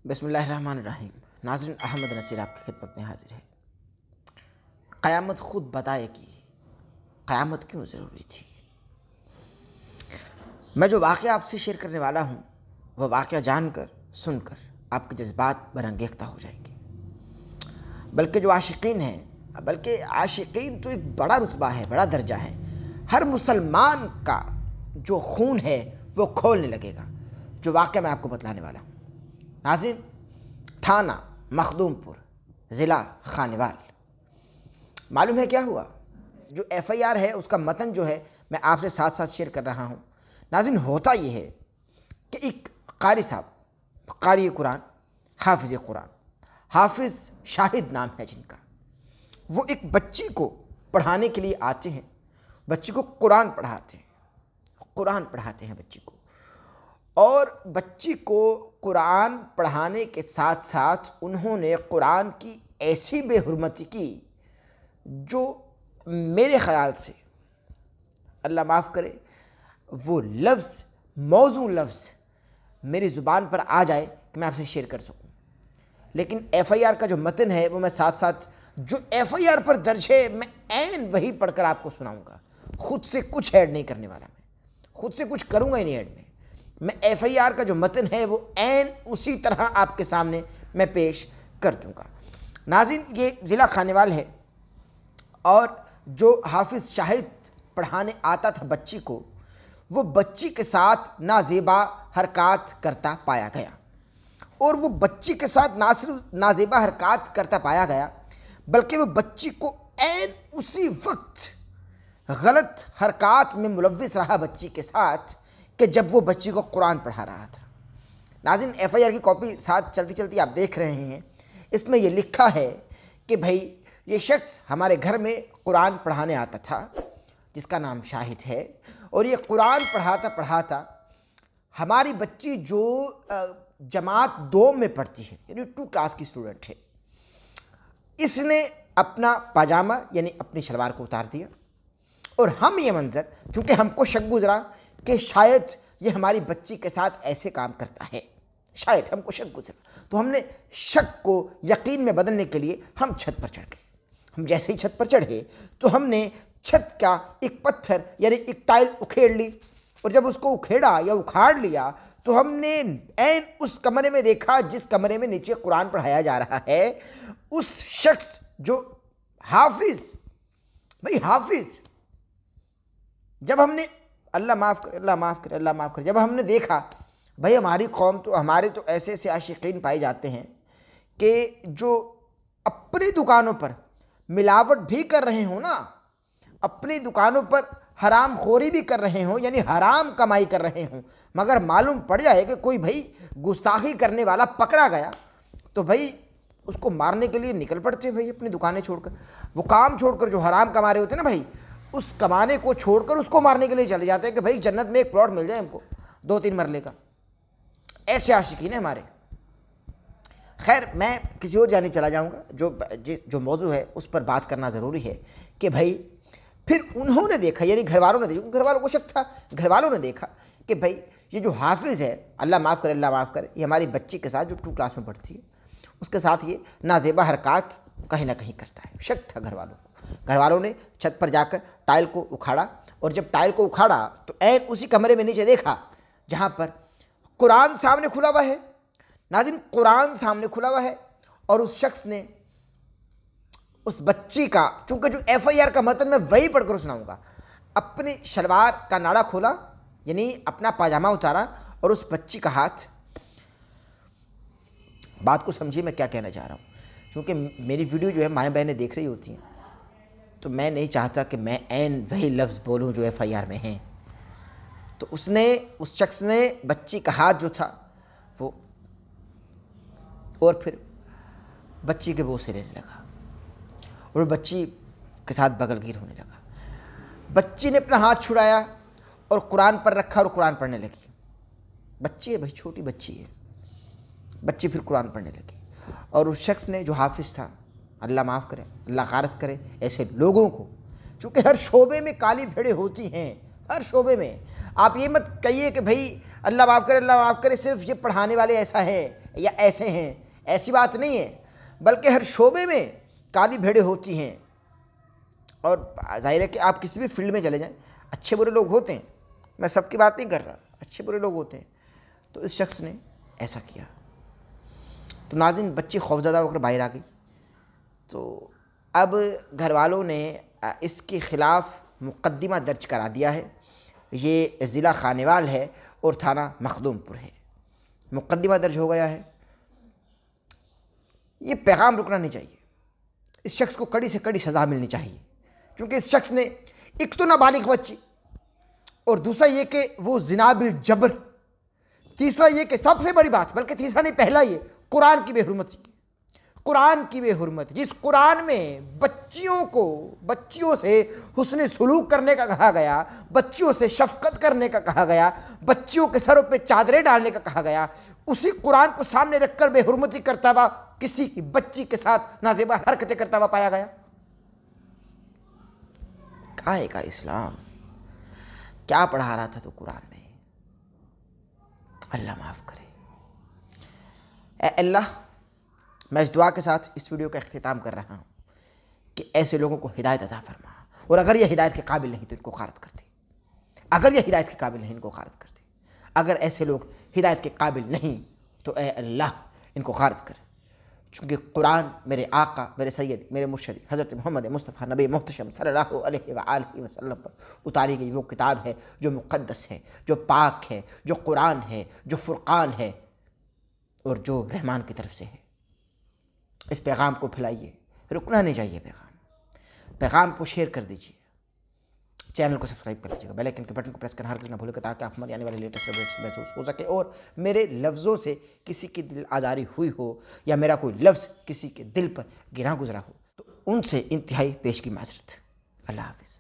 بسم اللہ الرحمن الرحیم۔ ناظرین، احمد نصیر آپ کی خدمت میں حاضر ہے۔ قیامت خود بتائے گی قیامت کیوں ضروری تھی۔ میں جو واقعہ آپ سے شیئر کرنے والا ہوں وہ واقعہ جان کر سن کر آپ کے جذبات برانگیختہ ہو جائیں گے۔ بلکہ جو عاشقین ہیں، بلکہ عاشقین تو ایک بڑا رتبہ ہے، بڑا درجہ ہے۔ ہر مسلمان کا جو خون ہے وہ کھولنے لگے گا جو واقعہ میں آپ کو بتلانے والا ہوں۔ ناظرین، تھانہ مخدوم پور، ضلع خانوال۔ معلوم ہے کیا ہوا؟ جو ایف آئی آر ہے اس کا متن جو ہے میں آپ سے ساتھ ساتھ شیئر کر رہا ہوں۔ ناظرین، ہوتا یہ ہے کہ ایک قاری صاحب، قاری قرآن، حافظ قرآن، حافظ شاہد نام ہے جن کا، وہ ایک بچی کو پڑھانے کے لیے آتے ہیں، بچی کو قرآن پڑھاتے ہیں بچی کو، اور بچی کو قرآن پڑھانے کے ساتھ ساتھ انہوں نے قرآن کی ایسی بے حرمتی کی جو میرے خیال سے، اللہ معاف کرے، وہ لفظ، موزوں لفظ میری زبان پر آ جائے کہ میں آپ سے شیئر کر سکوں۔ لیکن ایف آئی آر کا جو متن ہے وہ میں ساتھ ساتھ جو ایف آئی آر پر درج ہے میں عین وہی پڑھ کر آپ کو سناؤں گا۔ خود سے کچھ ایڈ نہیں کرنے والا، میں خود سے کچھ کروں گا ہی نہیں ایڈ میں ایف آئی آر کا جو متن ہے وہ عین اسی طرح آپ کے سامنے میں پیش کر دوں گا۔ ناظرین، یہ ضلع خانوال ہے، اور جو حافظ شاہد پڑھانے آتا تھا بچی کو، وہ بچی کے ساتھ نازیبا حرکات کرتا پایا گیا، اور وہ بچی کے ساتھ نہ صرف نازیبا حرکات کرتا پایا گیا بلکہ وہ بچی کو عین اسی وقت غلط حرکات میں ملوث رہا بچی کے ساتھ کہ جب وہ بچی کو قرآن پڑھا رہا تھا۔ ناظرین، ایف آئی آر کی کاپی ساتھ چلتی چلتی آپ دیکھ رہے ہیں، اس میں یہ لکھا ہے کہ بھائی یہ شخص ہمارے گھر میں قرآن پڑھانے آتا تھا جس کا نام شاہد ہے، اور یہ قرآن پڑھاتا ہماری بچی جو جماعت 2 میں پڑھتی ہے، یعنی 2 کلاس کی اسٹوڈنٹ ہے، اس نے اپنا پاجامہ یعنی اپنی شلوار کو اتار دیا، اور ہم یہ منظر، چونکہ ہم کو شک گزرا کہ شاید یہ ہماری بچی کے ساتھ ایسے کام کرتا ہے، شاید ہم کو شک گزرا، تو ہم نے شک کو یقین میں بدلنے کے لیے ہم چھت پر چڑھ گئے۔ ہم جیسے ہی چھت پر چڑھے تو ہم نے چھت کا ایک پتھر یعنی ایک ٹائل اکھیڑ لی، اور جب اس کو اکھیڑا یا اکھاڑ لیا تو ہم نے عین اس کمرے میں دیکھا جس کمرے میں نیچے قرآن پڑھایا جا رہا ہے۔ اس شخص جو حافظ، جب ہم نے اللہ معاف کرے جب ہم نے دیکھا، بھائی ہماری قوم تو، ہمارے تو ایسے ایسے عاشقین پائے جاتے ہیں کہ جو اپنی دکانوں پر ملاوٹ بھی کر رہے ہوں نا، اپنی دکانوں پر حرام خوری بھی کر رہے ہوں، یعنی حرام کمائی کر رہے ہوں، مگر معلوم پڑ جائے کہ کوئی بھائی گستاخی کرنے والا پکڑا گیا تو بھائی اس کو مارنے کے لیے نکل پڑتے ہیں، بھائی اپنی دکانیں چھوڑ کر، وہ کام چھوڑ کر جو حرام کما رہے ہوتے ہیں نا بھائی، اس کمانے کو چھوڑ کر اس کو مارنے کے لیے چلے جاتے ہیں کہ بھائی جنت میں ایک پلاٹ مل جائے ہم کو 2-3 مرلے کا۔ ایسے عاشقین ہیں ہمارے۔ خیر، میں کسی اور جانب چلا جاؤں گا، جو موضوع ہے اس پر بات کرنا ضروری ہے کہ بھائی پھر انہوں نے دیکھا، یعنی گھر والوں نے دیکھا، گھر والوں کو شک تھا، گھر والوں نے دیکھا کہ بھائی یہ جو حافظ ہے، اللہ معاف کرے، یہ ہماری بچی کے ساتھ جو 2 کلاس میں پڑھتی ہے اس کے ساتھ یہ نازیبا حرکات کہیں نہ کہیں کرتا ہے۔ شک تھا گھر والوں کو۔ گھر والوں نے چھت پر جا کر ٹائل کو اکھاڑا، اور جب ٹائل کو اکھاڑا تو عین اسی کمرے میں نیچے دیکھا جہاں پر قرآن سامنے کھلا ہوا ہے۔ ناظرین، قرآن سامنے کھلا ہوا ہے، اور اس شخص نے اس بچی کا، چونکہ جو ایف آئی آر کا متن میں وہی پڑھ کر سناؤں گا، اپنی شلوار کا ناڑا کھولا یعنی اپنا پاجامہ اتارا، اور اس بچی کا ہاتھ، بات کو سمجھیے میں کیا کہنا چاہ رہا ہوں، کیونکہ میری ویڈیو جو ہے مائیں بہنیں دیکھ رہی ہوتی ہیں، تو میں نہیں چاہتا کہ میں عین وہی لفظ بولوں جو ایف آئی آر میں ہیں۔ تو اس شخص نے بچی کا ہاتھ جو تھا وہ، اور پھر بچی کے بوسے لینے لگا، اور بچی کے ساتھ بغل گیر ہونے لگا۔ بچی نے اپنا ہاتھ چھڑایا اور قرآن پر رکھا اور قرآن پڑھنے لگی۔ بچی ہے بھائی، چھوٹی بچی ہے، بچی پھر قرآن پڑھنے لگی، اور اس شخص نے جو حافظ تھا، اللہ معاف کرے، اللہ غارت کرے ایسے لوگوں کو، چونکہ ہر شعبے میں کالی بھیڑیں ہوتی ہیں، ہر شعبے میں۔ آپ یہ مت کہیے کہ بھائی اللہ معاف کرے، اللہ معاف کرے، صرف یہ پڑھانے والے ایسا ہیں یا ایسے ہیں، ایسی بات نہیں ہے، بلکہ ہر شعبے میں کالی بھیڑیں ہوتی ہیں. اور ظاہر ہے کہ آپ کسی بھی فیلڈ میں چلے جائیں، اچھے برے لوگ ہوتے ہیں، میں سب کی بات نہیں کر رہا، اچھے برے لوگ ہوتے ہیں. تو اس شخص نے ایسا کیا. تو ناظرین، بچی خوفزدہ ہو کر باہر آ گئی. تو اب گھر والوں نے اس کے خلاف مقدمہ درج کرا دیا ہے. یہ ضلع خانیوال ہے اور تھانہ مخدوم پور ہے. مقدمہ درج ہو گیا ہے. یہ پیغام رکنا نہیں چاہیے. اس شخص کو کڑی سے کڑی سزا ملنی چاہیے، کیونکہ اس شخص نے ایک تو نابالغ بچی، اور دوسرا یہ کہ وہ زنا بالجبر، تیسرا یہ کہ سب سے بڑی بات، بلکہ تیسرا نہیں پہلا یہ، قرآن کی بے حرمتی. قرآن کی بے حرمتی، جس قرآن میں بچیوں سے حسن سلوک کرنے کا کہا گیا، بچیوں سے شفقت کرنے کا کہا گیا، بچیوں کے سروں پہ چادریں ڈالنے کا کہا گیا، اسی قرآن کو سامنے رکھ کر بے حرمتی کرتا ہوا کسی کی بچی کے ساتھ نازیبا حرکتیں کرتا ہوا پایا گیا. کہے کا اسلام کیا پڑھا رہا تھا تو قرآن میں. اللہ معاف کرے. اے اللہ، میں اس دعا کے ساتھ اس ویڈیو کا اختتام کر رہا ہوں کہ ایسے لوگوں کو ہدایت عطا فرما، اور اگر یہ ہدایت کے قابل نہیں تو ان کو غارت کر دے. اگر یہ ہدایت کے قابل نہیں، ان کو غارت کر دے. اگر ایسے لوگ ہدایت کے قابل نہیں تو اے اللہ ان کو غارت کر. چونکہ قرآن میرے آقا، میرے سید، میرے مرشد حضرت محمد مصطفیٰ نبی محتشم صلی اللہ علیہ وآلہ وسلم پر اتاری گئی وہ کتاب ہے جو مقدس ہے، جو پاک ہے، جو قرآن ہے، جو فرقان ہے، اور جو رحمان کی طرف سے ہے. اس پیغام کو پھیلائیے، رکنا نہیں چاہیے. پیغام کو شیئر کر دیجیے. چینل کو سبسکرائب کر لیجیے گا، بیل آئیکن کے بٹن کو پریس کرنا ہرگز نہ بھولے گا، تاکہ آپ ہماری آنے والی لیٹسٹ اپڈیٹس محسوس ہو سکے. اور میرے لفظوں سے کسی کی دل آزاری ہوئی ہو، یا میرا کوئی لفظ کسی کے دل پر گراں گزرا ہو، تو ان سے انتہائی پیش کی معذرت. اللہ حافظ.